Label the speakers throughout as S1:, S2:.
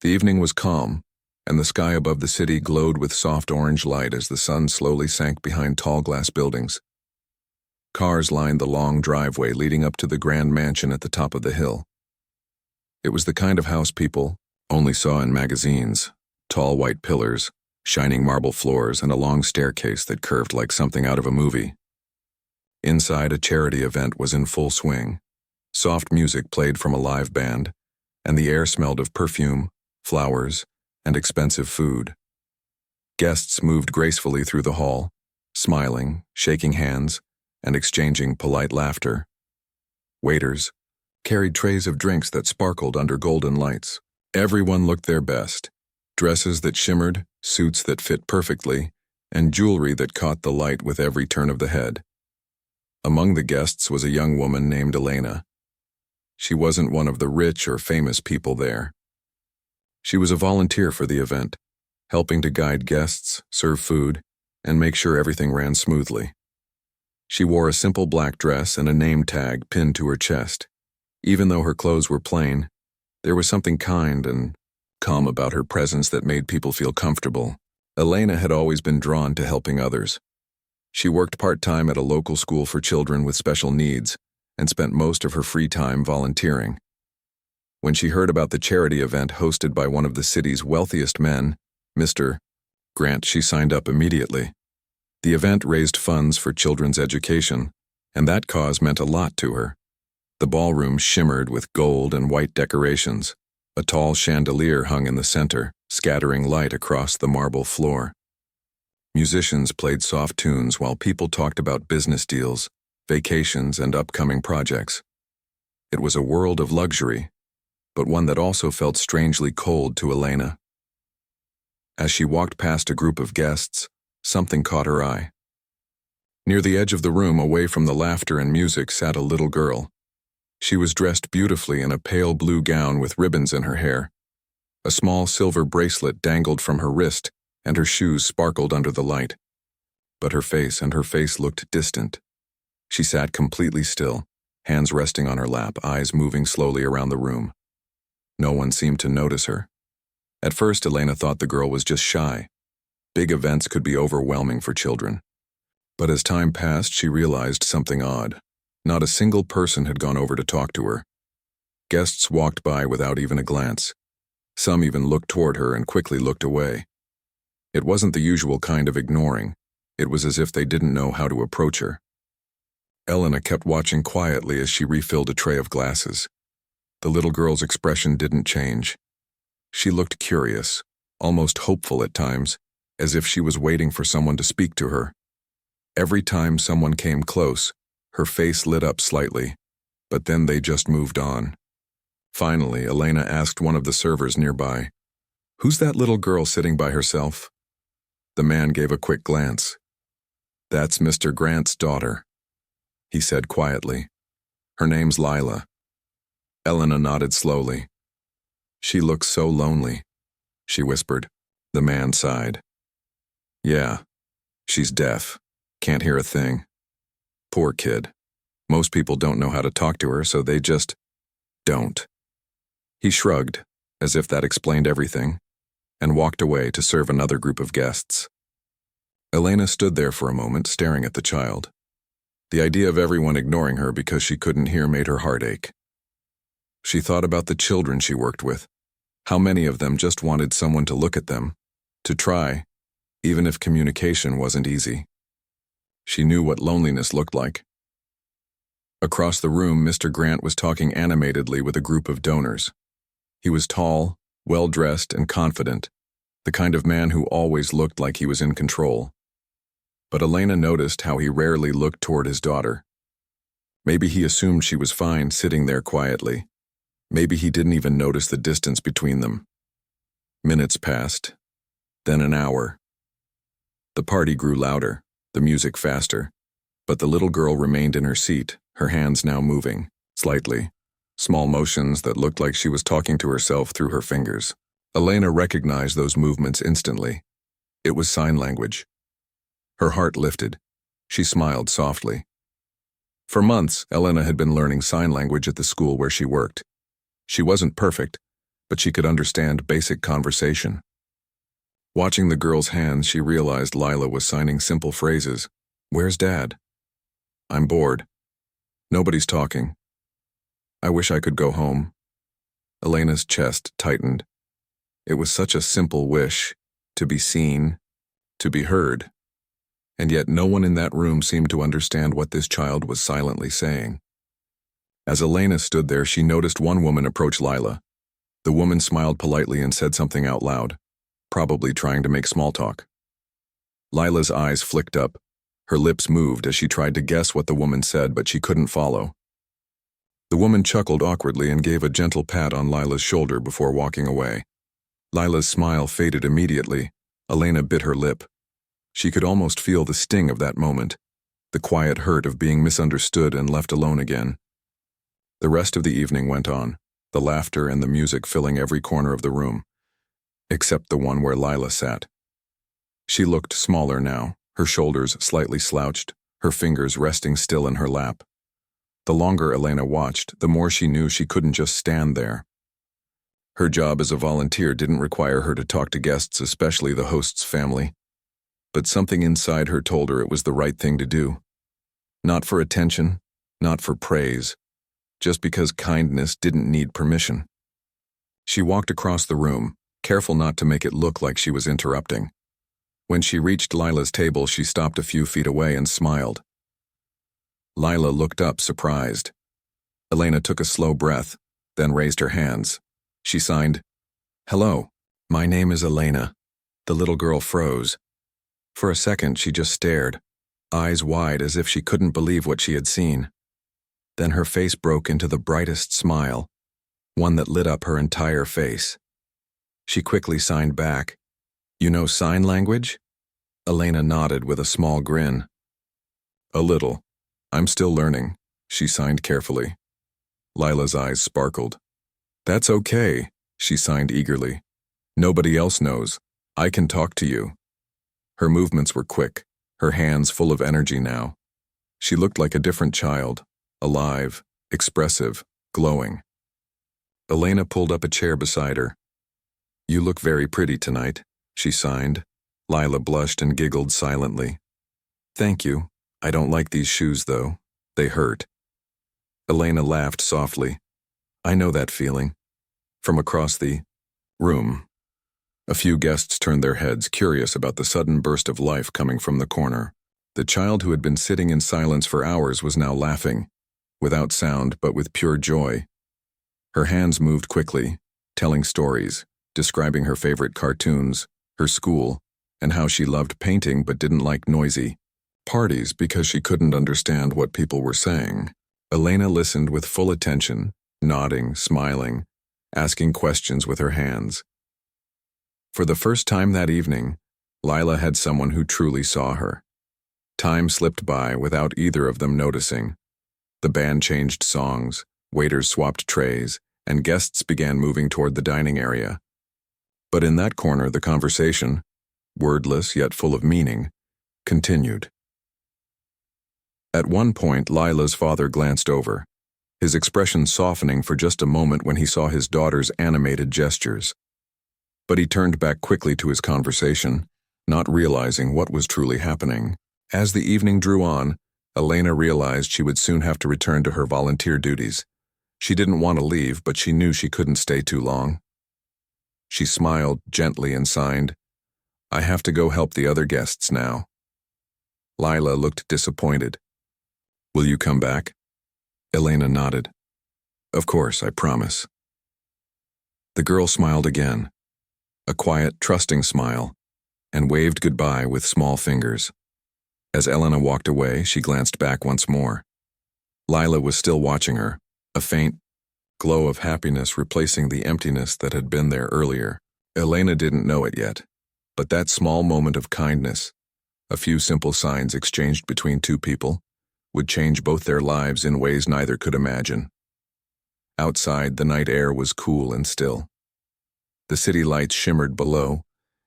S1: The evening was calm, and the sky above the city glowed with soft orange light as the sun slowly sank behind tall glass buildings. Cars lined the long driveway leading up to the grand mansion at the top of the hill. It was the kind of house people only saw in magazines: tall white pillars, shining marble floors, and a long staircase that curved like something out of a movie. Inside, a charity event was in full swing. Soft music played from a live band, and the air smelled of perfume, flowers, and expensive food. Guests moved gracefully through the hall, smiling, shaking hands, and exchanging polite laughter. Waiters carried trays of drinks that sparkled under golden lights. Everyone looked their best: dresses that shimmered, suits that fit perfectly, and jewelry that caught the light with every turn of the head. Among the guests was a young woman named Elena. She wasn't one of the rich or famous people there. She was a volunteer for the event, helping to guide guests, serve food, and make sure everything ran smoothly. She wore a simple black dress and a name tag pinned to her chest. Even though her clothes were plain, there was something kind and calm about her presence that made people feel comfortable. Elena had always been drawn to helping others. She worked part-time at a local school for children with special needs and spent most of her free time volunteering. When she heard about the charity event hosted by one of the city's wealthiest men, Mr. Grant, she signed up immediately. The event raised funds for children's education, and that cause meant a lot to her. The ballroom shimmered with gold and white decorations. A tall chandelier hung in the center, scattering light across the marble floor. Musicians played soft tunes while people talked about business deals, vacations, and upcoming projects. It was a world of luxury, but one that also felt strangely cold to Elena. As she walked past a group of guests, something caught her eye. Near the edge of the room, away from the laughter and music, sat a little girl. She was dressed beautifully in a pale blue gown with ribbons in her hair. A small silver bracelet dangled from her wrist, and her shoes sparkled under the light. But her face looked distant. She sat completely still, hands resting on her lap, eyes moving slowly around the room. No one seemed to notice her. At first, Elena thought the girl was just shy. Big events could be overwhelming for children. But as time passed, she realized something odd. Not a single person had gone over to talk to her. Guests walked by without even a glance. Some even looked toward her and quickly looked away. It wasn't the usual kind of ignoring. It was as if they didn't know how to approach her. Elena kept watching quietly as she refilled a tray of glasses. The little girl's expression didn't change. She looked curious, almost hopeful at times, as if she was waiting for someone to speak to her. Every time someone came close, her face lit up slightly, but then they just moved on. Finally, Elena asked one of the servers nearby, "Who's that little girl sitting by herself?" The man gave a quick glance. "That's Mr. Grant's daughter," he said quietly. "Her name's Lila." Elena nodded slowly. "She looks so lonely," she whispered. The man sighed. "Yeah, she's deaf. Can't hear a thing. Poor kid. Most people don't know how to talk to her, so they just don't." He shrugged, as if that explained everything, and walked away to serve another group of guests. Elena stood there for a moment, staring at the child. The idea of everyone ignoring her because she couldn't hear made her heart ache. She thought about the children she worked with. How many of them just wanted someone to look at them, to try, even if communication wasn't easy. She knew what loneliness looked like. Across the room, Mr. Grant was talking animatedly with a group of donors. He was tall, well-dressed, and confident, the kind of man who always looked like he was in control. But Elena noticed how he rarely looked toward his daughter. Maybe he assumed she was fine sitting there quietly. Maybe he didn't even notice the distance between them. Minutes passed, then an hour. The party grew louder, the music faster, but the little girl remained in her seat, her hands now moving, slightly, small motions that looked like she was talking to herself through her fingers. Elena recognized those movements instantly. It was sign language. Her heart lifted. She smiled softly. For months, Elena had been learning sign language at the school where she worked. She wasn't perfect, but she could understand basic conversation. Watching the girl's hands, she realized Lila was signing simple phrases. "Where's Dad?" "I'm bored." "Nobody's talking." "I wish I could go home." Elena's chest tightened. It was such a simple wish, to be seen, to be heard. And yet no one in that room seemed to understand what this child was silently saying. As Elena stood there, she noticed one woman approach Lila. The woman smiled politely and said something out loud, probably trying to make small talk. Lila's eyes flicked up. Her lips moved as she tried to guess what the woman said, but she couldn't follow. The woman chuckled awkwardly and gave a gentle pat on Lila's shoulder before walking away. Lila's smile faded immediately. Elena bit her lip. She could almost feel the sting of that moment, the quiet hurt of being misunderstood and left alone again. The rest of the evening went on, the laughter and the music filling every corner of the room, except the one where Lila sat. She looked smaller now, her shoulders slightly slouched, her fingers resting still in her lap. The longer Elena watched, the more she knew she couldn't just stand there. Her job as a volunteer didn't require her to talk to guests, especially the host's family. But something inside her told her it was the right thing to do. Not for attention, not for praise, just because kindness didn't need permission. She walked across the room, careful not to make it look like she was interrupting. When she reached Lila's table, she stopped a few feet away and smiled. Lila looked up, surprised. Elena took a slow breath, then raised her hands. She signed, "Hello, my name is Elena." The little girl froze. For a second, she just stared, eyes wide as if she couldn't believe what she had seen. Then her face broke into the brightest smile, one that lit up her entire face. She quickly signed back, "You know sign language?" Elena nodded with a small grin. "A little. I'm still learning," she signed carefully. Lila's eyes sparkled. "That's okay," she signed eagerly. "Nobody else knows. I can talk to you." Her movements were quick, her hands full of energy now. She looked like a different child, alive, expressive, glowing. Elena pulled up a chair beside her. "You look very pretty tonight," she signed. Lila blushed and giggled silently. "Thank you. I don't like these shoes, though. They hurt." Elena laughed softly. "I know that feeling." From across the room, a few guests turned their heads, curious about the sudden burst of life coming from the corner. The child who had been sitting in silence for hours was now laughing, without sound but with pure joy. Her hands moved quickly, telling stories, describing her favorite cartoons, her school, and how she loved painting but didn't like noisy parties because she couldn't understand what people were saying. Elena listened with full attention, nodding, smiling, asking questions with her hands. For the first time that evening, Lila had someone who truly saw her. Time slipped by without either of them noticing. The band changed songs, waiters swapped trays, and guests began moving toward the dining area. But in that corner, the conversation, wordless yet full of meaning, continued. At one point, Lila's father glanced over, his expression softening for just a moment when he saw his daughter's animated gestures. But he turned back quickly to his conversation, not realizing what was truly happening. As the evening drew on, Elena realized she would soon have to return to her volunteer duties. She didn't want to leave, but she knew she couldn't stay too long. She smiled gently and signed, "I have to go help the other guests now." Lila looked disappointed. "Will you come back?" Elena nodded. "Of course, I promise." The girl smiled again, a quiet, trusting smile, and waved goodbye with small fingers. As Elena walked away, she glanced back once more. Lila was still watching her, a faint glow of happiness replacing the emptiness that had been there earlier. Elena didn't know it yet, but that small moment of kindness, a few simple signs exchanged between two people, would change both their lives in ways neither could imagine. Outside, the night air was cool and still. The city lights shimmered below,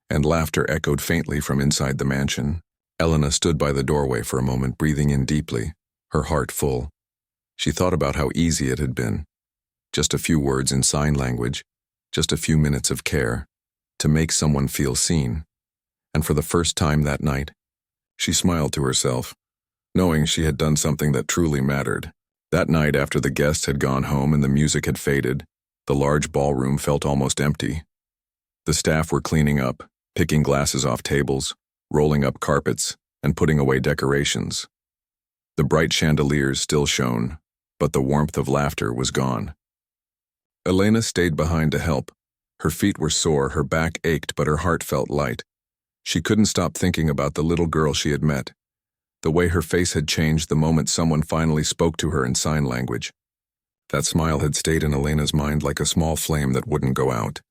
S1: and laughter echoed faintly from inside the mansion. Elena stood by the doorway for a moment, breathing in deeply, her heart full. She thought about how easy it had been. Just a few words in sign language, Just a few minutes of care, to make someone feel seen. And for the first time that night, she smiled to herself, knowing she had done something that truly mattered. That night, after the guests had gone home and the music had faded, the large ballroom felt almost empty. The staff were cleaning up, picking glasses off tables, rolling up carpets, and putting away decorations. The bright chandeliers still shone, but the warmth of laughter was gone. Elena stayed behind to help. Her feet were sore, her back ached, but her heart felt light. She couldn't stop thinking about the little girl she had met, the way her face had changed the moment someone finally spoke to her in sign language. That smile had stayed in Elena's mind like a small flame that wouldn't go out.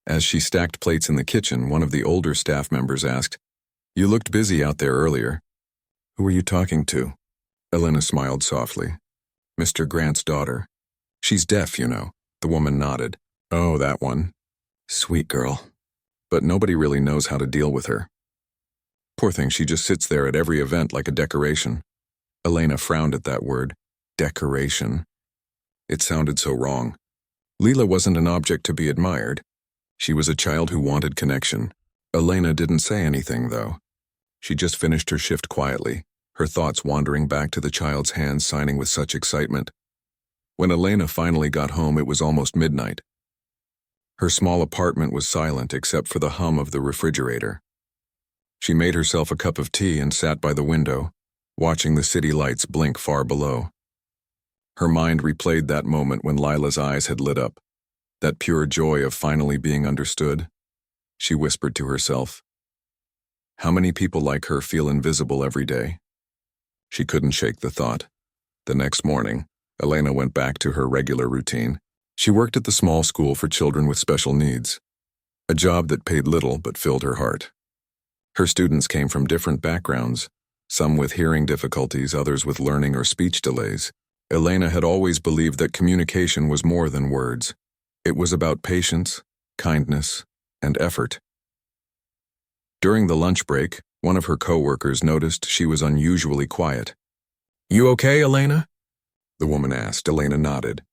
S1: As she stacked plates in the kitchen, one of the older staff members asked, "You looked busy out there earlier. Who were you talking to?" Elena smiled softly. "Mr. Grant's daughter. She's deaf, you know." The woman nodded. "Oh, that one. Sweet girl. But nobody really knows how to deal with her. Poor thing, she just sits there at every event like a decoration." Elena frowned at that word, decoration. It sounded so wrong. Leela wasn't an object to be admired. She was a child who wanted connection. Elena didn't say anything, though. She just finished her shift quietly, her thoughts wandering back to the child's hands signing with such excitement. When Elena finally got home, it was almost midnight. Her small apartment was silent except for the hum of the refrigerator. She made herself a cup of tea and sat by the window, watching the city lights blink far below. Her mind replayed that moment when Lila's eyes had lit up, that pure joy of finally being understood. She whispered to herself, "How many people like her feel invisible every day?" She couldn't shake the thought. The next morning, Elena went back to her regular routine. She worked at the small school for children with special needs, a job that paid little but filled her heart. Her students came from different backgrounds, some with hearing difficulties, others with learning or speech delays. Elena had always believed that communication was more than words. It was about patience, kindness, and effort. During the lunch break, one of her co-workers noticed she was unusually quiet. "You okay, Elena?" the woman asked. Elena nodded.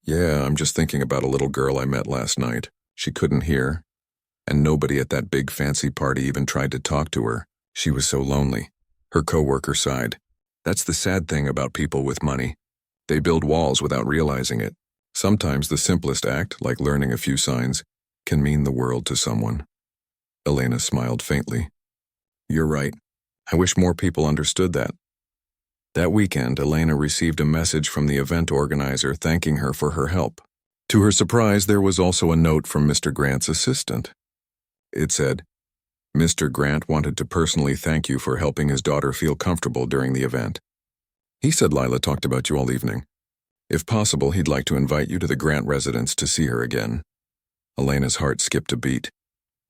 S1: "Yeah, I'm just thinking about a little girl I met last night. She couldn't hear, and nobody at that big fancy party even tried to talk to her. She was so lonely." Her co-worker sighed. "That's the sad thing about people with money. They build walls without realizing it. Sometimes the simplest act, like learning a few signs, can mean the world to someone." Elena smiled faintly. "You're right. I wish more people understood that." That weekend, Elena received a message from the event organizer thanking her for her help. To her surprise, there was also a note from Mr. Grant's assistant. It said, "Mr. Grant wanted to personally thank you for helping his daughter feel comfortable during the event. He said Lila talked about you all evening. If possible, he'd like to invite you to the Grant residence to see her again." Elena's heart skipped a beat.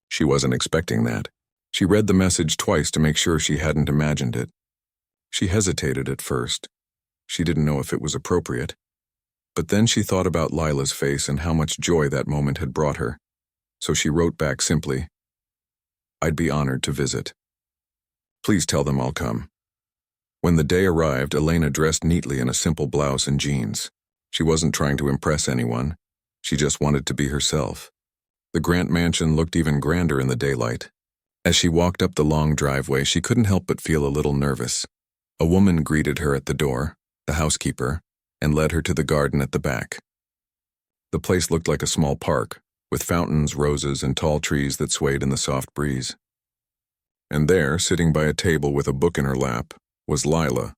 S1: She wasn't expecting that. She read the message twice to make sure she hadn't imagined it. She hesitated at first. She didn't know if it was appropriate. But then she thought about Lila's face and how much joy that moment had brought her. So she wrote back simply, "I'd be honored to visit. Please tell them I'll come." When the day arrived, Elena dressed neatly in a simple blouse and jeans. She wasn't trying to impress anyone. She just wanted to be herself. The Grant mansion looked even grander in the daylight. As she walked up the long driveway, she couldn't help but feel a little nervous. A woman greeted her at the door, the housekeeper, and led her to the garden at the back. The place looked like a small park, with fountains, roses, and tall trees that swayed in the soft breeze. And there, sitting by a table with a book in her lap, was Lila.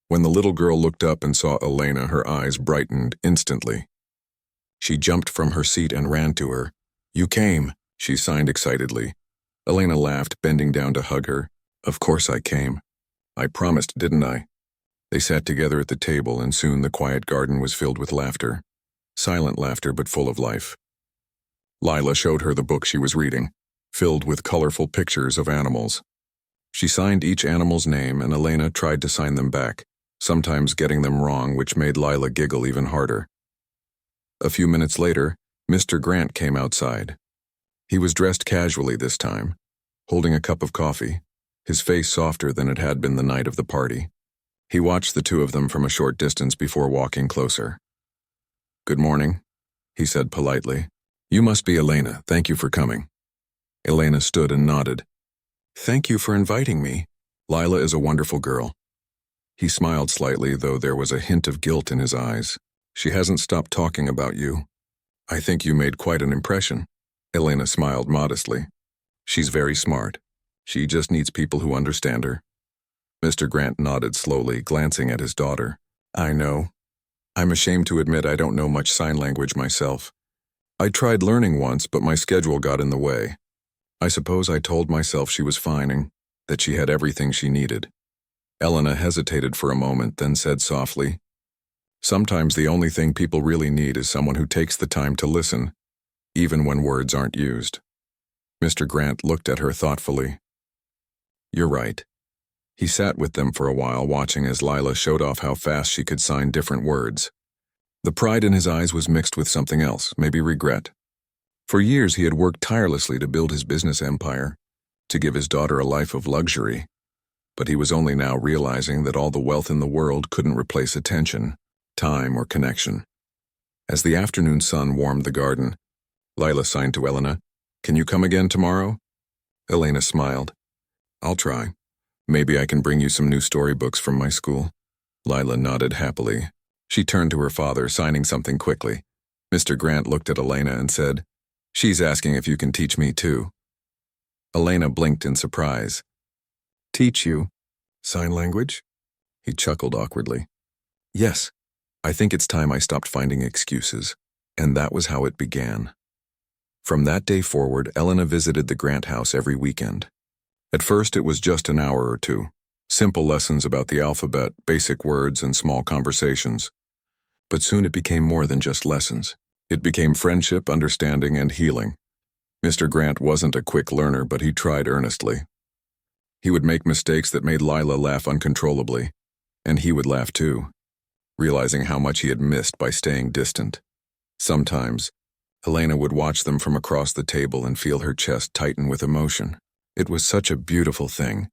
S1: When the little girl looked up and saw Elena, her eyes brightened instantly. She jumped from her seat and ran to her. "You came," she signed excitedly. Elena laughed, bending down to hug her. "Of course I came. I promised, didn't I?" They sat together at the table, and soon the quiet garden was filled with laughter. Silent laughter, but full of life. Lila showed her the book she was reading, filled with colorful pictures of animals. She signed each animal's name, and Elena tried to sign them back, sometimes getting them wrong, which made Lila giggle even harder. A few minutes later, Mr. Grant came outside. He was dressed casually this time, holding a cup of coffee, his face softer than it had been the night of the party. He watched the two of them from a short distance before walking closer. "Good morning," he said politely. You must be Elena. Thank you for coming. Elena stood and nodded. Thank you for inviting me. Lila is a wonderful girl. He smiled slightly, though there was a hint of guilt in his eyes. She hasn't stopped talking about you. I think you made quite an impression. Elena smiled modestly. She's very smart. She just needs people who understand her. Mr. Grant nodded slowly, glancing at his daughter. I know. I'm ashamed to admit I don't know much sign language myself. I tried learning once, but my schedule got in the way. I suppose I told myself she was fine and that she had everything she needed. Elena hesitated for a moment, then said softly, Sometimes the only thing people really need is someone who takes the time to listen, even when words aren't used. Mr. Grant looked at her thoughtfully. You're right. He sat with them for a while, watching as Lila showed off how fast she could sign different words. The pride in his eyes was mixed with something else, maybe regret. For years he had worked tirelessly to build his business empire, to give his daughter a life of luxury. But he was only now realizing that all the wealth in the world couldn't replace attention, time, or connection. As the afternoon sun warmed the garden, Lila signed to Elena, Can you come again tomorrow? Elena smiled. I'll try. Maybe I can bring you some new storybooks from my school. Lila nodded happily. She turned to her father, signing something quickly. Mr. Grant looked at Elena and said, She's asking if you can teach me too. Elena blinked in surprise. Teach you? Sign language? He chuckled awkwardly. Yes. I think it's time I stopped finding excuses. And that was how it began. From that day forward, Elena visited the Grant house every weekend. At first, it was just an hour or two. Simple lessons about the alphabet, basic words, and small conversations. But soon it became more than just lessons. It became friendship, understanding, and healing. Mr. Grant wasn't a quick learner, but he tried earnestly. He would make mistakes that made Lila laugh uncontrollably, and he would laugh too, realizing how much he had missed by staying distant. Sometimes, Elena would watch them from across the table and feel her chest tighten with emotion. It was such a beautiful thing,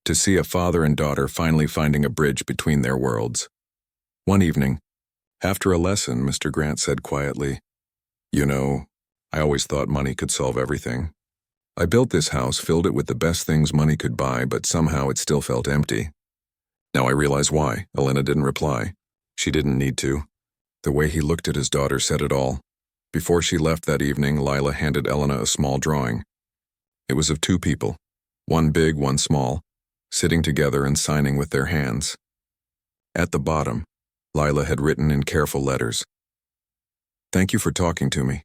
S1: to see a father and daughter finally finding a bridge between their worlds. One evening, after a lesson, Mr. Grant said quietly, You know, I always thought money could solve everything. I built this house, filled it with the best things money could buy, but somehow it still felt empty. Now I realize why. Elena didn't reply. She didn't need to. The way he looked at his daughter said it all. Before she left that evening, Lila handed Elena a small drawing. It was of two people, one big, one small, sitting together and signing with their hands. At the bottom, Lila had written in careful letters, Thank you for talking to me.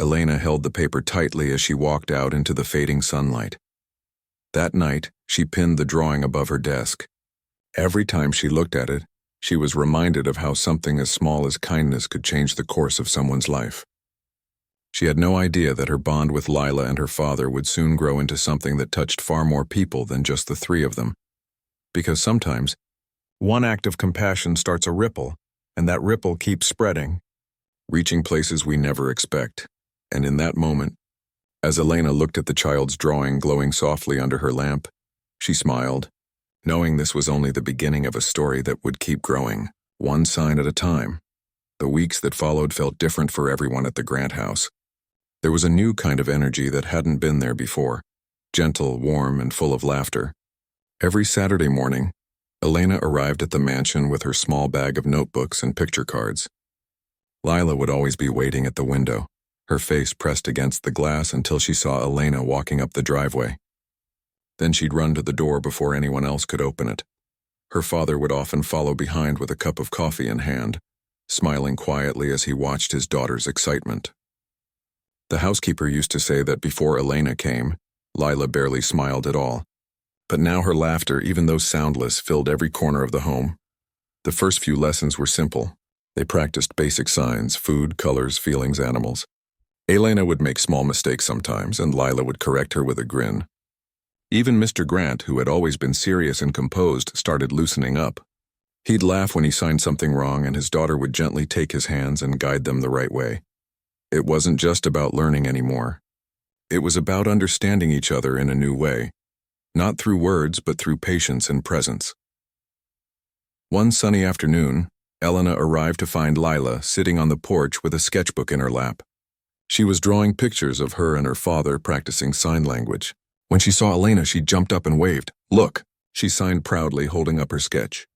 S1: Elena held the paper tightly as she walked out into the fading sunlight. That night, she pinned the drawing above her desk. Every time she looked at it, she was reminded of how something as small as kindness could change the course of someone's life. She had no idea that her bond with Lila and her father would soon grow into something that touched far more people than just the three of them. Because sometimes, one act of compassion starts a ripple, and that ripple keeps spreading, reaching places we never expect. And in that moment, as Elena looked at the child's drawing glowing softly under her lamp, she smiled, knowing this was only the beginning of a story that would keep growing, one sign at a time. The weeks that followed felt different for everyone at the Grant house. There was a new kind of energy that hadn't been there before, gentle, warm, and full of laughter. Every Saturday morning, Elena arrived at the mansion with her small bag of notebooks and picture cards. Lila would always be waiting at the window, her face pressed against the glass until she saw Elena walking up the driveway. Then she'd run to the door before anyone else could open it. Her father would often follow behind with a cup of coffee in hand, smiling quietly as he watched his daughter's excitement. The housekeeper used to say that before Elena came, Lila barely smiled at all. But now her laughter, even though soundless, filled every corner of the home. The first few lessons were simple. They practiced basic signs, food, colors, feelings, animals. Elena would make small mistakes sometimes, and Lila would correct her with a grin. Even Mr. Grant, who had always been serious and composed, started loosening up. He'd laugh when he signed something wrong, and his daughter would gently take his hands and guide them the right way. It wasn't just about learning anymore. It was about understanding each other in a new way, not through words, but through patience and presence. One sunny afternoon, Elena arrived to find Lila sitting on the porch with a sketchbook in her lap. She was drawing pictures of her and her father practicing sign language. When she saw Elena, she jumped up and waved. "Look," she signed proudly, holding up her sketch.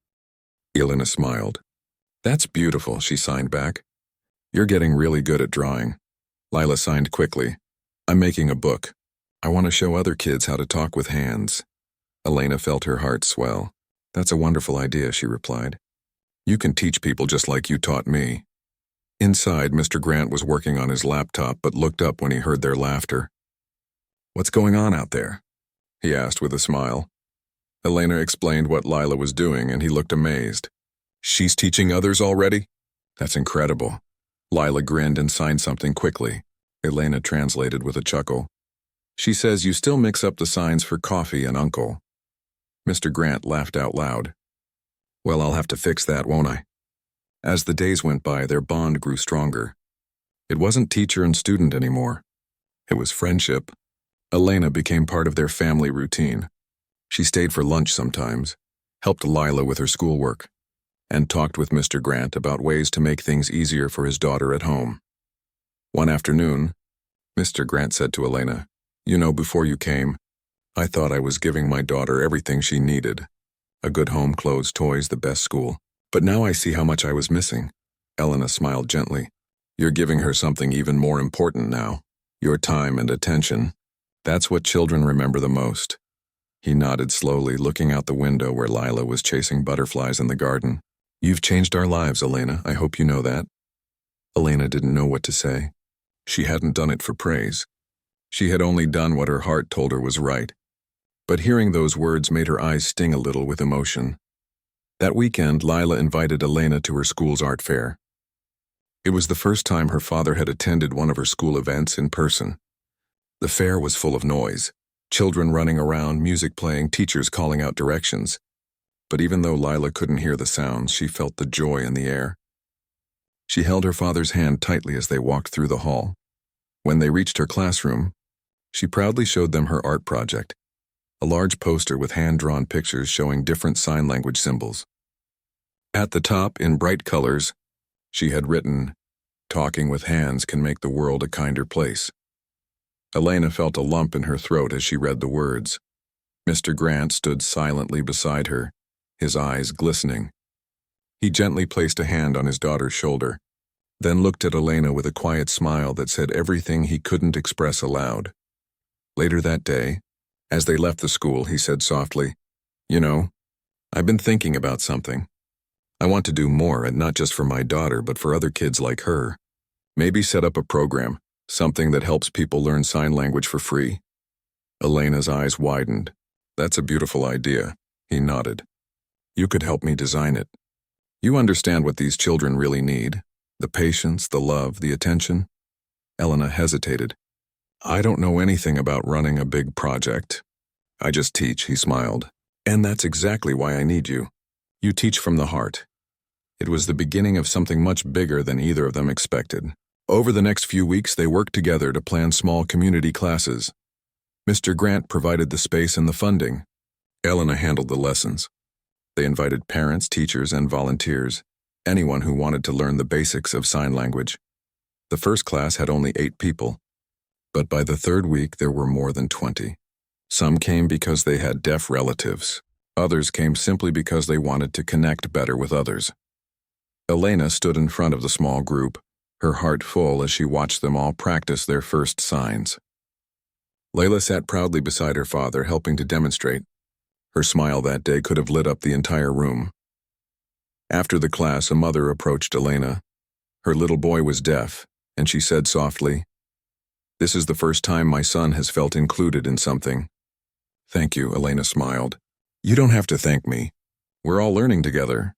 S1: Elena smiled. "That's beautiful," she signed back. "You're getting really good at drawing." Lila signed quickly. "I'm making a book. I want to show other kids how to talk with hands." Elena felt her heart swell. "That's a wonderful idea," she replied. "You can teach people just like you taught me." Inside, Mr. Grant was working on his laptop but looked up when he heard their laughter. "What's going on out there?" he asked with a smile. Elena explained what Lila was doing and he looked amazed. "She's teaching others already? That's incredible." Lila grinned and signed something quickly. Elena translated with a chuckle. "She says you still mix up the signs for coffee and uncle." Mr. Grant laughed out loud. "Well, I'll have to fix that, won't I?" As the days went by, their bond grew stronger. It wasn't teacher and student anymore. It was friendship. Elena became part of their family routine. She stayed for lunch sometimes, helped Lila with her schoolwork, and talked with Mr. Grant about ways to make things easier for his daughter at home. One afternoon, Mr. Grant said to Elena, "You know, before you came, I thought I was giving my daughter everything she needed. A good home, clothes, toys, the best school. But now I see how much I was missing." Elena smiled gently. "You're giving her something even more important now. Your time and attention. That's what children remember the most." He nodded slowly, looking out the window where Lila was chasing butterflies in the garden. "You've changed our lives, Elena. I hope you know that." Elena didn't know what to say. She hadn't done it for praise. She had only done what her heart told her was right. But hearing those words made her eyes sting a little with emotion. That weekend, Lila invited Elena to her school's art fair. It was the first time her father had attended one of her school events in person. The fair was full of noise. Children running around, music playing, teachers calling out directions. But even though Lila couldn't hear the sounds, she felt the joy in the air. She held her father's hand tightly as they walked through the hall. When they reached her classroom, she proudly showed them her art project, a large poster with hand-drawn pictures showing different sign language symbols. At the top, in bright colors, she had written, "Talking with hands can make the world a kinder place." Elena felt a lump in her throat as she read the words. Mr. Grant stood silently beside her, his eyes glistening. He gently placed a hand on his daughter's shoulder, then looked at Elena with a quiet smile that said everything he couldn't express aloud. Later that day, as they left the school, he said softly, "You know, I've been thinking about something. I want to do more, and not just for my daughter, but for other kids like her. Maybe set up a program, something that helps people learn sign language for free." Elena's eyes widened. "That's a beautiful idea," he nodded. "You could help me design it. You understand what these children really need, the patience, the love, the attention." Elena hesitated. "I don't know anything about running a big project. I just teach," he smiled. "And that's exactly why I need you. You teach from the heart." It was the beginning of something much bigger than either of them expected. Over the next few weeks, they worked together to plan small community classes. Mr. Grant provided the space and the funding. Elena handled the lessons. They invited parents, teachers, and volunteers, anyone who wanted to learn the basics of sign language. The first class had only 8 people, but by the third week there were more than 20. Some came because they had deaf relatives. Others came simply because they wanted to connect better with others. Elena stood in front of the small group, her heart full as she watched them all practice their first signs. Layla sat proudly beside her father, helping to demonstrate. Her smile that day could have lit up the entire room. After the class, a mother approached Elena. Her little boy was deaf, and she said softly, "This is the first time my son has felt included in something." "Thank you," Elena smiled. "You don't have to thank me. We're all learning together."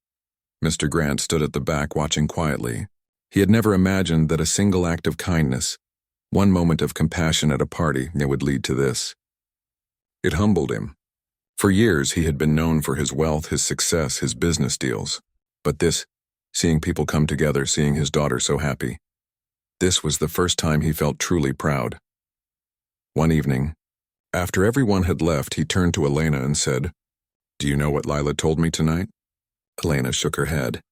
S1: Mr. Grant stood at the back watching quietly. He had never imagined that a single act of kindness, one moment of compassion at a party, would lead to this. It humbled him. For years, he had been known for his wealth, his success, his business deals. But this, seeing people come together, seeing his daughter so happy, this was the first time he felt truly proud. One evening, after everyone had left, he turned to Elena and said, "Do you know what Lila told me tonight?" Elena shook her head.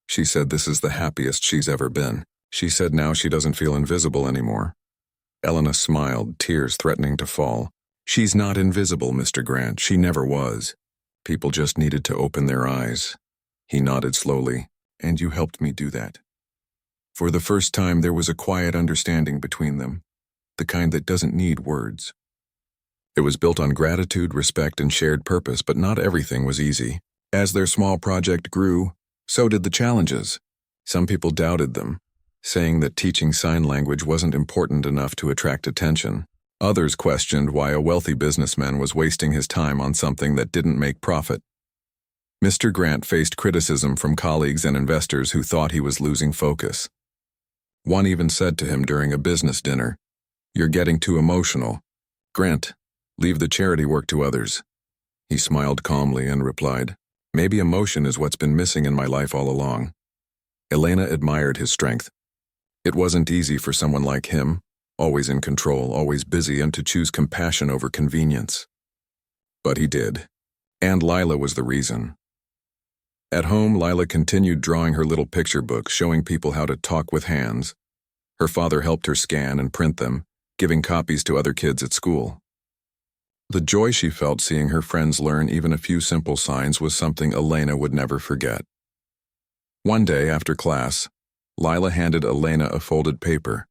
S1: She said this is the happiest she's ever been. She said now she doesn't feel invisible anymore. Elena smiled, tears threatening to fall. She's not invisible, Mr. Grant. She never was. People just needed to open their eyes. He nodded slowly. And you helped me do that. For the first time, there was a quiet understanding between them, the kind that doesn't need words. It was built on gratitude, respect, and shared purpose, but not everything was easy. As their small project grew, so did the challenges. Some people doubted them, saying that teaching sign language wasn't important enough to attract attention. Others questioned why a wealthy businessman was wasting his time on something that didn't make profit. Mr. Grant faced criticism from colleagues and investors who thought he was losing focus. One even said to him during a business dinner, "You're getting too emotional. Grant, leave the charity work to others." He smiled calmly and replied, "Maybe emotion is what's been missing in my life all along." Elena admired his strength. It wasn't easy for someone like him, always in control, always busy, and to choose compassion over convenience. But he did. And Lila was the reason. At home, Lila continued drawing her little picture books, showing people how to talk with hands. Her father helped her scan and print them, giving copies to other kids at school. The joy she felt seeing her friends learn even a few simple signs was something Elena would never forget. One day after class, Lila handed Elena a folded paper.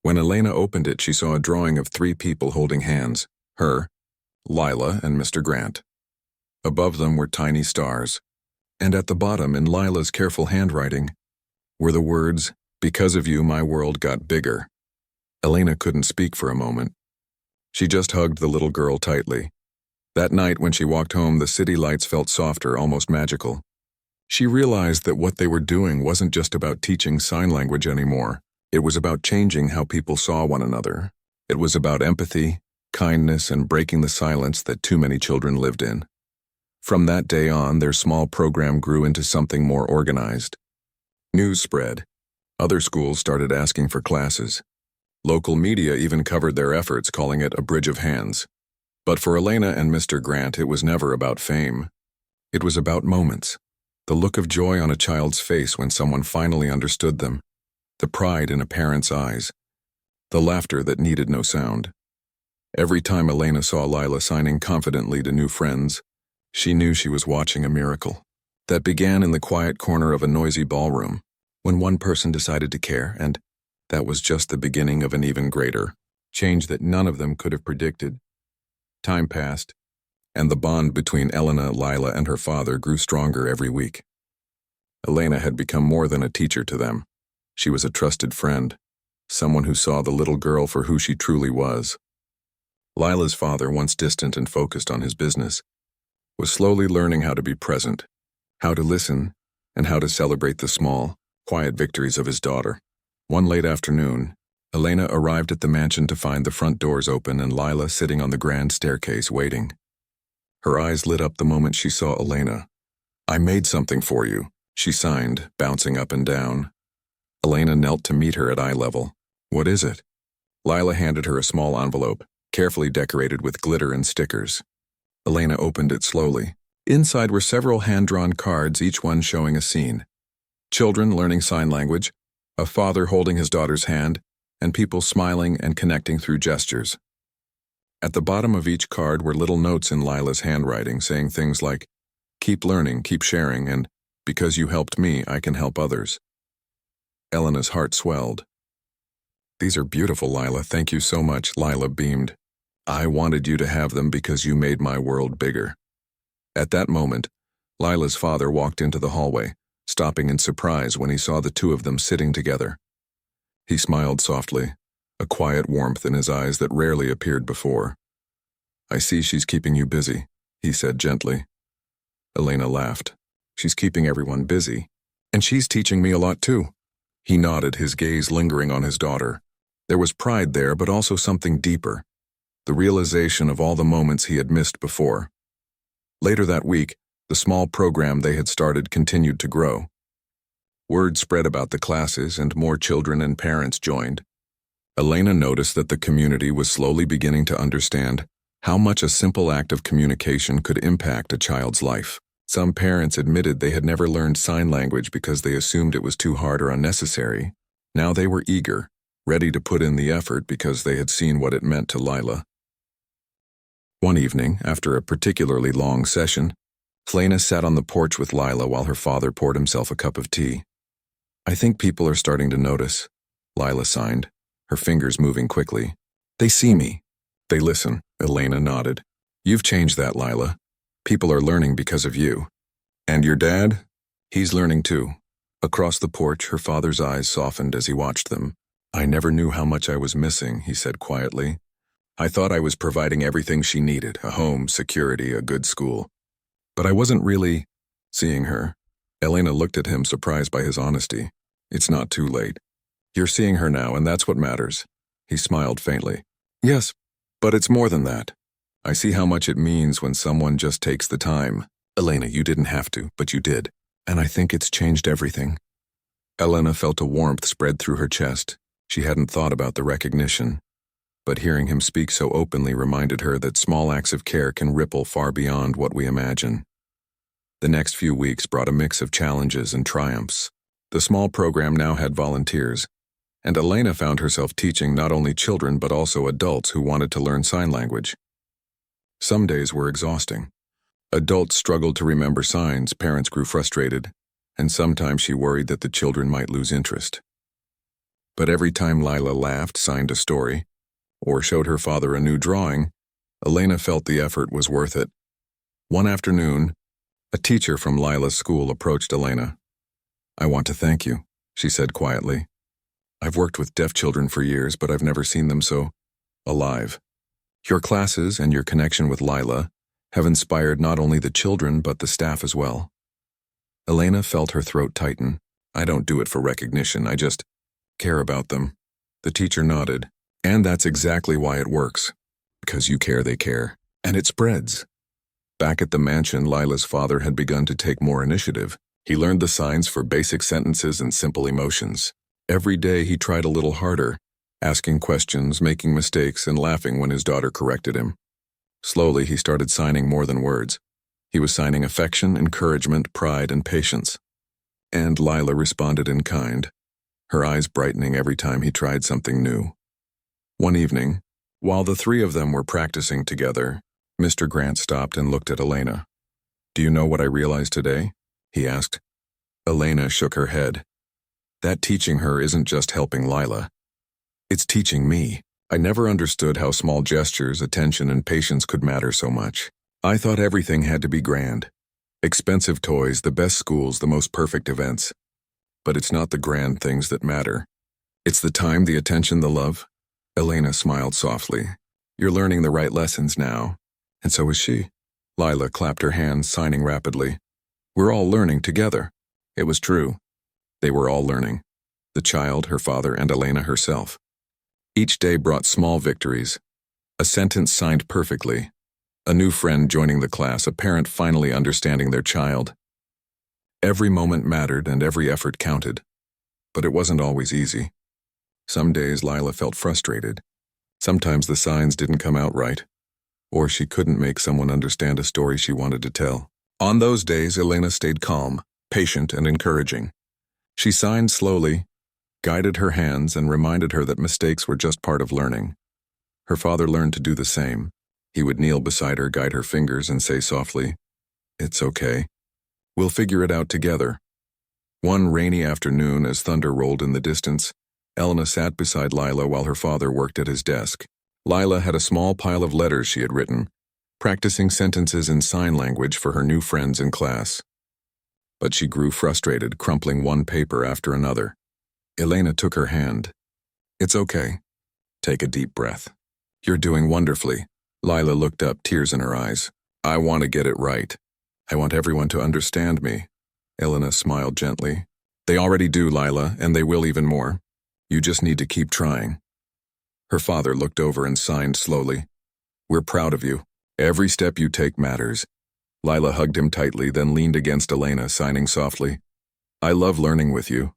S1: When Elena opened it, she saw a drawing of 3 people holding hands, her, Lila, and Mr. Grant. Above them were tiny stars, and at the bottom, in Lila's careful handwriting, were the words, "Because of you, my world got bigger." Elena couldn't speak for a moment. She just hugged the little girl tightly. That night, when she walked home, the city lights felt softer, almost magical. She realized that what they were doing wasn't just about teaching sign language anymore. It was about changing how people saw one another. It was about empathy, kindness, and breaking the silence that too many children lived in. From that day on, their small program grew into something more organized. News spread. Other schools started asking for classes. Local media even covered their efforts, calling it a bridge of hands. But for Elena and Mr. Grant, it was never about fame. It was about moments. The look of joy on a child's face when someone finally understood them. The pride in a parent's eyes. The laughter that needed no sound. Every time Elena saw Lila signing confidently to new friends, she knew she was watching a miracle. That began in the quiet corner of a noisy ballroom, when one person decided to care, and that was just the beginning of an even greater change that none of them could have predicted. Time passed, and the bond between Elena, Lila, and her father grew stronger every week. Elena had become more than a teacher to them. She was a trusted friend, someone who saw the little girl for who she truly was. Lila's father, once distant and focused on his business, was slowly learning how to be present, how to listen, and how to celebrate the small, quiet victories of his daughter. One late afternoon, Elena arrived at the mansion to find the front doors open and Lila sitting on the grand staircase waiting. Her eyes lit up the moment she saw Elena. "I made something for you," she signed, bouncing up and down. Elena knelt to meet her at eye level. "What is it?" Lila handed her a small envelope, carefully decorated with glitter and stickers. Elena opened it slowly. Inside were several hand-drawn cards, each one showing a scene. Children learning sign language, a father holding his daughter's hand, and people smiling and connecting through gestures. At the bottom of each card were little notes in Lila's handwriting saying things like, "Keep learning, keep sharing," and "Because you helped me, I can help others." Elena's heart swelled. "These are beautiful, Lila. Thank you so much," Lila beamed. "I wanted you to have them because you made my world bigger." At that moment, Lila's father walked into the hallway, stopping in surprise when he saw the two of them sitting together. He smiled softly, a quiet warmth in his eyes that rarely appeared before. "I see she's keeping you busy," he said gently. Elena laughed. "She's keeping everyone busy, and she's teaching me a lot too." He nodded, his gaze lingering on his daughter. There was pride there, but also something deeper, the realization of all the moments he had missed before. Later that week, the small program they had started continued to grow. Word spread about the classes, and more children and parents joined. Elena noticed that the community was slowly beginning to understand how much a simple act of communication could impact a child's life. Some parents admitted they had never learned sign language because they assumed it was too hard or unnecessary, Now they were eager, ready to put in the effort because they had seen what it meant to Lila. One evening, after a particularly long session, Helena sat on the porch with Lila while her father poured himself a cup of tea. "I think people are starting to notice," Lila signed, her fingers moving quickly. "They see me. They listen," Helena nodded. "You've changed that, Lila. People are learning because of you. And your dad? He's learning too." Across the porch, her father's eyes softened as he watched them. "I never knew how much I was missing," he said quietly. "I thought I was providing everything she needed, a home, security, a good school. But I wasn't really seeing her." Helena looked at him, surprised by his honesty. "It's not too late. You're seeing her now, and that's what matters." He smiled faintly. "Yes, but it's more than that. I see how much it means when someone just takes the time. Helena, you didn't have to, but you did. And I think it's changed everything." Helena felt a warmth spread through her chest. She hadn't thought about the recognition. But hearing him speak so openly reminded her that small acts of care can ripple far beyond what we imagine. The next few weeks brought a mix of challenges and triumphs. The small program now had volunteers, and Helena found herself teaching not only children but also adults who wanted to learn sign language. Some days were exhausting. Adults struggled to remember signs, parents grew frustrated, and sometimes she worried that the children might lose interest. But every time Lila laughed, signed a story, or showed her father a new drawing, Helena felt the effort was worth it. One afternoon, a teacher from Lila's school approached Helena. "I want to thank you," she said quietly. "I've worked with deaf children for years, but I've never seen them so alive. Your classes and your connection with Lila have inspired not only the children but the staff as well." Helena felt her throat tighten. "I don't do it for recognition, I just care about them." The teacher nodded. "And that's exactly why it works. Because you care, they care. And it spreads." Back at the mansion, Lila's father had begun to take more initiative. He learned the signs for basic sentences and simple emotions. Every day he tried a little harder, asking questions, making mistakes, and laughing when his daughter corrected him. Slowly, he started signing more than words. He was signing affection, encouragement, pride, and patience. And Lila responded in kind, her eyes brightening every time he tried something new. One evening, while the three of them were practicing together, Mr. Grant stopped and looked at Helena. "Do you know what I realized today?" he asked. Helena shook her head. "That teaching her isn't just helping Lila. It's teaching me. I never understood how small gestures, attention, and patience could matter so much. I thought everything had to be grand. Expensive toys, the best schools, the most perfect events. But it's not the grand things that matter. It's the time, the attention, the love." Helena smiled softly. "You're learning the right lessons now. And so is she." Lila clapped her hands, signing rapidly. "We're all learning together." It was true. They were all learning. The child, her father, and Helena herself. Each day brought small victories. A sentence signed perfectly. A new friend joining the class, a parent finally understanding their child. Every moment mattered and every effort counted. But it wasn't always easy. Some days Lila felt frustrated. Sometimes the signs didn't come out right, or she couldn't make someone understand a story she wanted to tell. On those days, Helena stayed calm, patient, and encouraging. She signed slowly, guided her hands, and reminded her that mistakes were just part of learning. Her father learned to do the same. He would kneel beside her, guide her fingers, and say softly, "It's okay. We'll figure it out together." One rainy afternoon, as thunder rolled in the distance, Helena sat beside Lila while her father worked at his desk. Lila had a small pile of letters she had written, practicing sentences in sign language for her new friends in class. But she grew frustrated, crumpling one paper after another. Helena took her hand. "It's okay. Take a deep breath. You're doing wonderfully." Lila looked up, tears in her eyes. "I want to get it right. I want everyone to understand me." Helena smiled gently. "They already do, Lila, and they will even more. You just need to keep trying." Her father looked over and signed slowly. "We're proud of you. Every step you take matters." Lila hugged him tightly, then leaned against Helena, signing softly, "I love learning with you."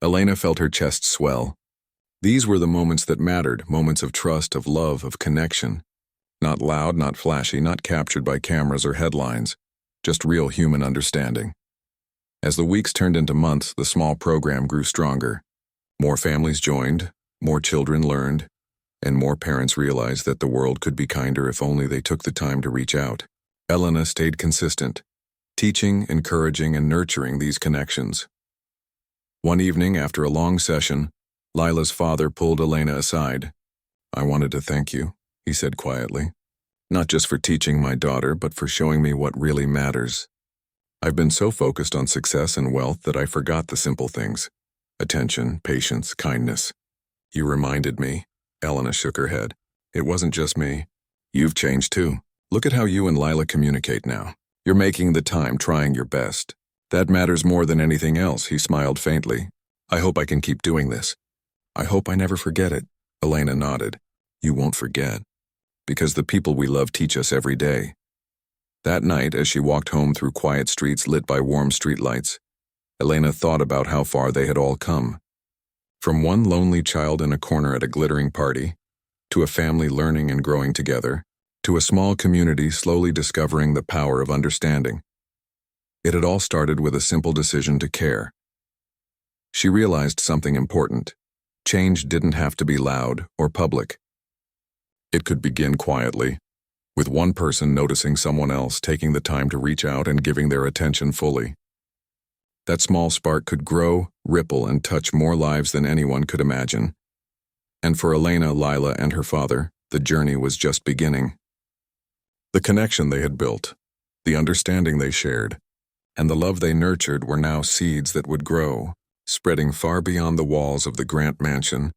S1: Helena felt her chest swell. These were the moments that mattered, moments of trust, of love, of connection. Not loud, not flashy, not captured by cameras or headlines, just real human understanding. As the weeks turned into months, the small program grew stronger. More families joined, more children learned, and more parents realized that the world could be kinder if only they took the time to reach out. Elena stayed consistent, teaching, encouraging, and nurturing these connections. One evening, after a long session, Lila's father pulled Elena aside. "I wanted to thank you," he said quietly. "Not just for teaching my daughter, but for showing me what really matters. I've been so focused on success and wealth that I forgot the simple things. Attention, patience, kindness. You reminded me." Elena shook her head. "It wasn't just me. You've changed too. Look at how you and Lila communicate now. You're making the time, trying your best. That matters more than anything else," he smiled faintly. "I hope I can keep doing this." "I hope I never forget it." Elena nodded. "You won't forget. Because the people we love teach us every day." That night, as she walked home through quiet streets lit by warm streetlights, Elena thought about how far they had all come. From one lonely child in a corner at a glittering party, to a family learning and growing together, to a small community slowly discovering the power of understanding. It had all started with a simple decision to care. She realized something important. Change didn't have to be loud or public. It could begin quietly, with one person noticing someone else, taking the time to reach out and giving their attention fully. That small spark could grow, ripple, and touch more lives than anyone could imagine. And for Elena, Lila, and her father, the journey was just beginning. The connection they had built, the understanding they shared, and the love they nurtured were now seeds that would grow, spreading far beyond the walls of the Grant Mansion,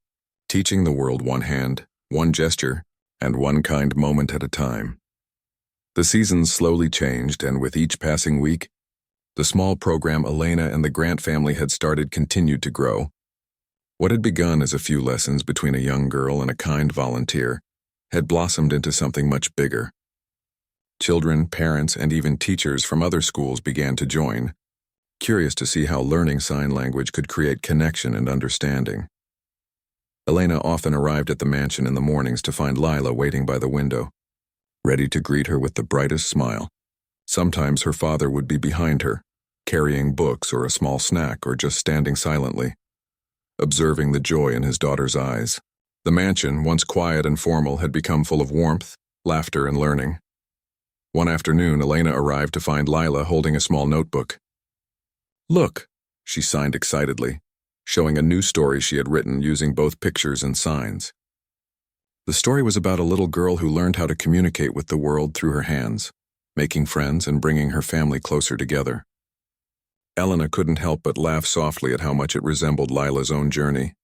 S1: teaching the world one hand, one gesture, and one kind moment at a time. The seasons slowly changed, and with each passing week, the small program Elena and the Grant family had started continued to grow. What had begun as a few lessons between a young girl and a kind volunteer had blossomed into something much bigger. Children, parents, and even teachers from other schools began to join, curious to see how learning sign language could create connection and understanding. Elena often arrived at the mansion in the mornings to find Lila waiting by the window, ready to greet her with the brightest smile. Sometimes her father would be behind her, carrying books or a small snack, or just standing silently, observing the joy in his daughter's eyes. The mansion, once quiet and formal, had become full of warmth, laughter, and learning. One afternoon, Elena arrived to find Lila holding a small notebook. "Look," she signed excitedly, showing a new story she had written using both pictures and signs. The story was about a little girl who learned how to communicate with the world through her hands, making friends and bringing her family closer together. Elena couldn't help but laugh softly at how much it resembled Lila's own journey.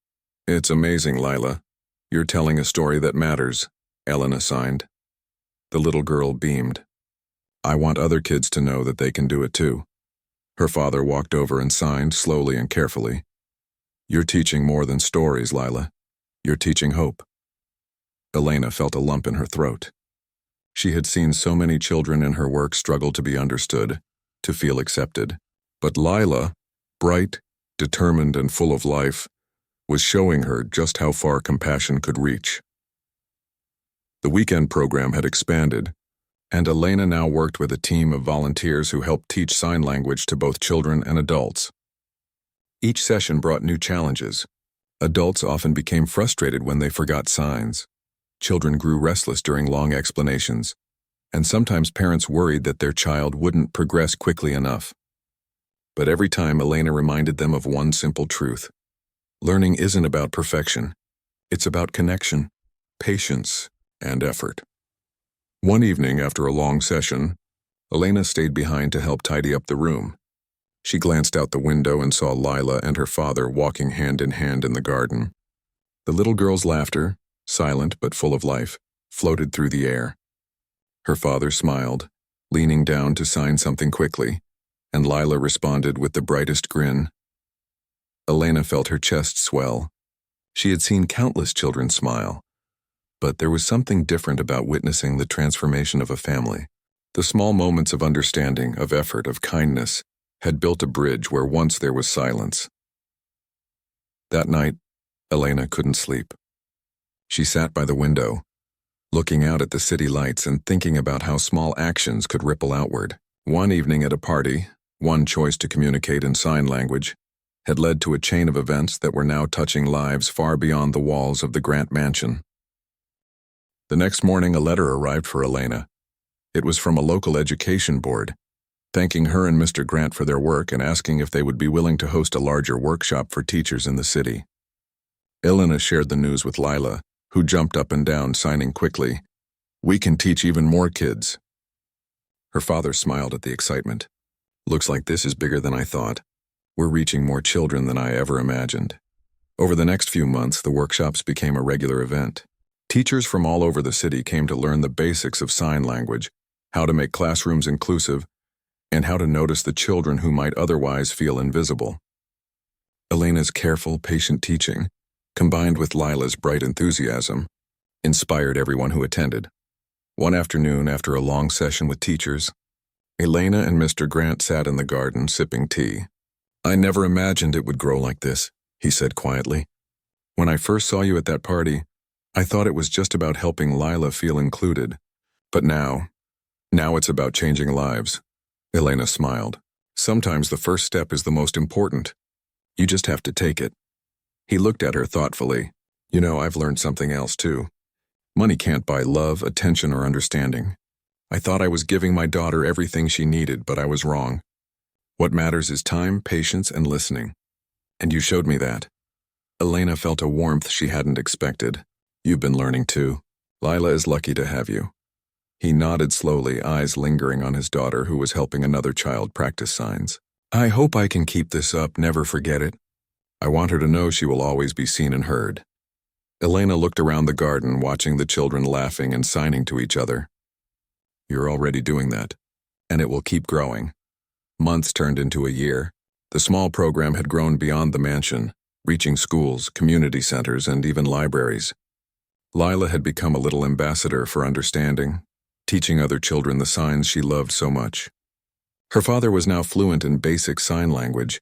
S1: "It's amazing, Lila. You're telling a story that matters," Elena signed. The little girl beamed. "I want other kids to know that they can do it too." Her father walked over and signed slowly and carefully. "You're teaching more than stories, Lila. You're teaching hope." Elena felt a lump in her throat. She had seen so many children in her work struggle to be understood, to feel accepted. But Lila, bright, determined, and full of life, was showing her just how far compassion could reach. The weekend program had expanded, and Elena now worked with a team of volunteers who helped teach sign language to both children and adults. Each session brought new challenges. Adults often became frustrated when they forgot signs. Children grew restless during long explanations, and sometimes parents worried that their child wouldn't progress quickly enough. But every time, Elena reminded them of one simple truth. Learning isn't about perfection. It's about connection, patience, and effort. One evening, after a long session, Elena stayed behind to help tidy up the room. She glanced out the window and saw Lila and her father walking hand in hand in the garden. The little girl's laughter, silent but full of life, floated through the air. Her father smiled, leaning down to sign something quickly, and Lila responded with the brightest grin. Elena felt her chest swell. She had seen countless children smile, but there was something different about witnessing the transformation of a family. The small moments of understanding, of effort, of kindness had built a bridge where once there was silence. That night, Elena couldn't sleep. She sat by the window, looking out at the city lights and thinking about how small actions could ripple outward. One evening at a party, one choice to communicate in sign language, had led to a chain of events that were now touching lives far beyond the walls of the Grant mansion. The next morning, a letter arrived for Elena. It was from a local education board, thanking her and Mr. Grant for their work and asking if they would be willing to host a larger workshop for teachers in the city. Elena shared the news with Lila, who jumped up and down, signing quickly, "We can teach even more kids." Her father smiled at the excitement. "Looks like this is bigger than I thought. We're reaching more children than I ever imagined." Over the next few months, the workshops became a regular event. Teachers from all over the city came to learn the basics of sign language, how to make classrooms inclusive, and how to notice the children who might otherwise feel invisible. Elena's careful, patient teaching, combined with Lila's bright enthusiasm, inspired everyone who attended. One afternoon, after a long session with teachers, Elena and Mr. Grant sat in the garden sipping tea. "I never imagined it would grow like this," he said quietly. "When I first saw you at that party, I thought it was just about helping Lila feel included. But now it's about changing lives." Elena smiled. "Sometimes the first step is the most important. You just have to take it." He looked at her thoughtfully. "You know, I've learned something else too. Money can't buy love, attention, or understanding. I thought I was giving my daughter everything she needed, but I was wrong. What matters is time, patience, and listening. And you showed me that." Elena felt a warmth she hadn't expected. "You've been learning too. Lila is lucky to have you." He nodded slowly, eyes lingering on his daughter who was helping another child practice signs. "I hope I can keep this up, never forget it. I want her to know she will always be seen and heard." Elena looked around the garden, watching the children laughing and signing to each other. "You're already doing that, and it will keep growing." Months turned into a year. The small program had grown beyond the mansion, reaching schools, community centers, and even libraries. Lila had become a little ambassador for understanding, teaching other children the signs she loved so much. Her father was now fluent in basic sign language,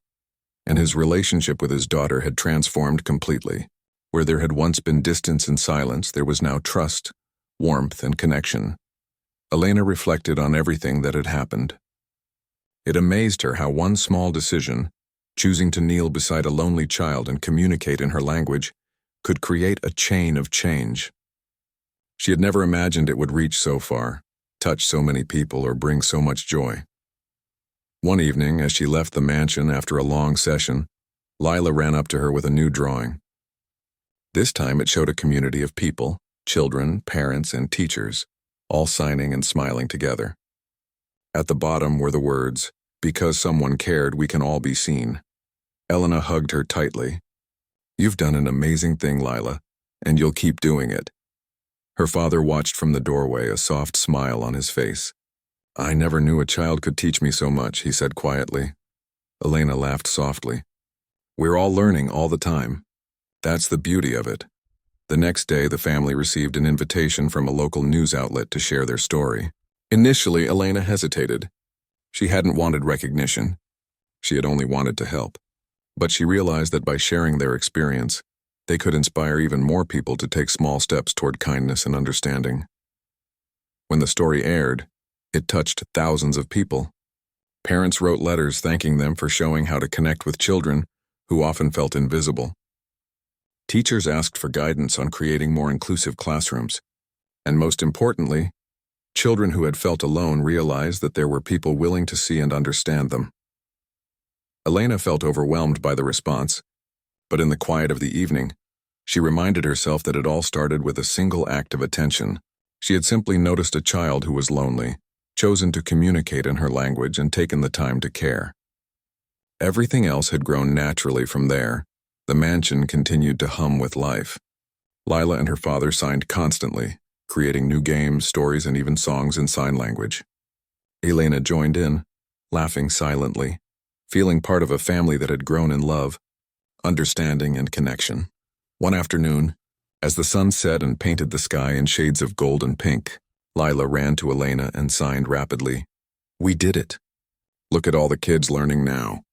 S1: and his relationship with his daughter had transformed completely. Where there had once been distance and silence, there was now trust, warmth, and connection. Elena reflected on everything that had happened. It amazed her how one small decision, choosing to kneel beside a lonely child and communicate in her language, could create a chain of change. She had never imagined it would reach so far, touch so many people, or bring so much joy. One evening, as she left the mansion after a long session, Lila ran up to her with a new drawing. This time it showed a community of people, children, parents, and teachers, all signing and smiling together. At the bottom were the words, "Because someone cared, we can all be seen." Elena hugged her tightly. "You've done an amazing thing, Lila, and you'll keep doing it." Her father watched from the doorway, a soft smile on his face. "I never knew a child could teach me so much," he said quietly. Elena laughed softly. "We're all learning all the time. That's the beauty of it." The next day, the family received an invitation from a local news outlet to share their story. Initially, Elena hesitated. She hadn't wanted recognition. She had only wanted to help. But she realized that by sharing their experience, they could inspire even more people to take small steps toward kindness and understanding. When the story aired, it touched thousands of people. Parents wrote letters thanking them for showing how to connect with children who often felt invisible. Teachers asked for guidance on creating more inclusive classrooms. And most importantly, children who had felt alone realized that there were people willing to see and understand them. Elena felt overwhelmed by the response, but in the quiet of the evening, she reminded herself that it all started with a single act of attention. She had simply noticed a child who was lonely, chosen to communicate in her language, and taken the time to care. Everything else had grown naturally from there. The mansion continued to hum with life. Lila and her father signed constantly, creating new games, stories, and even songs in sign language. Elena joined in, laughing silently, feeling part of a family that had grown in love, understanding, and connection. One afternoon, as the sun set and painted the sky in shades of gold and pink, Lila ran to Elena and signed rapidly, "We did it. Look at all the kids learning now."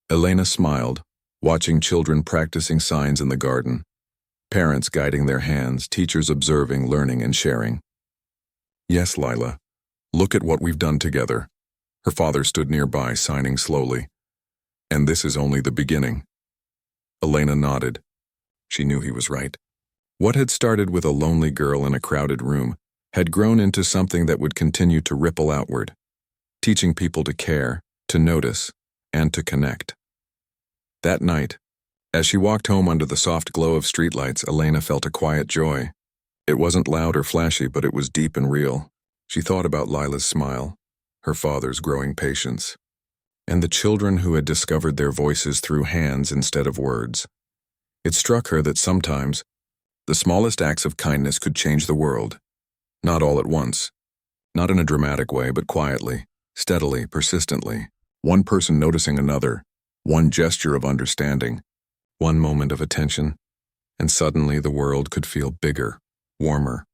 S1: Elena smiled, watching children practicing signs in the garden, parents guiding their hands, teachers observing, learning, and sharing. "Yes, Lila, look at what we've done together." Her father stood nearby, signing slowly. "And this is only the beginning." Elena nodded. She knew he was right. What had started with a lonely girl in a crowded room had grown into something that would continue to ripple outward, teaching people to care, to notice, and to connect. That night, as she walked home under the soft glow of streetlights, Elena felt a quiet joy. It wasn't loud or flashy, but it was deep and real. She thought about Lila's smile, her father's growing patience, and the children who had discovered their voices through hands instead of words. It struck her that sometimes the smallest acts of kindness could change the world. Not all at once. Not in a dramatic way, but quietly, steadily, persistently. One person noticing another, one gesture of understanding, one moment of attention, and suddenly the world could feel bigger, warmer,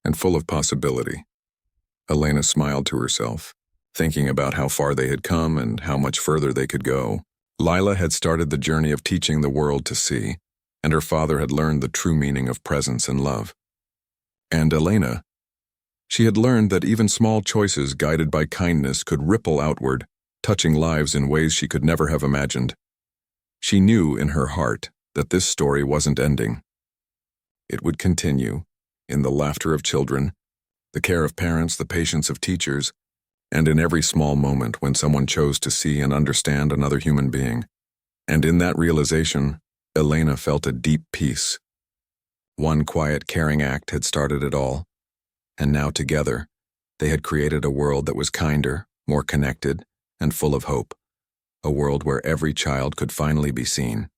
S1: and full of possibility. Elena smiled to herself, thinking about how far they had come and how much further they could go. Lila had started the journey of teaching the world to see, and her father had learned the true meaning of presence and love. And Elena, she had learned that even small choices guided by kindness could ripple outward, touching lives in ways she could never have imagined. She knew in her heart that this story wasn't ending. It would continue, in the laughter of children, the care of parents, the patience of teachers, and in every small moment when someone chose to see and understand another human being. And in that realization, Elena felt a deep peace. One quiet, caring act had started it all, and now together, they had created a world that was kinder, more connected, and full of hope. A world where every child could finally be seen,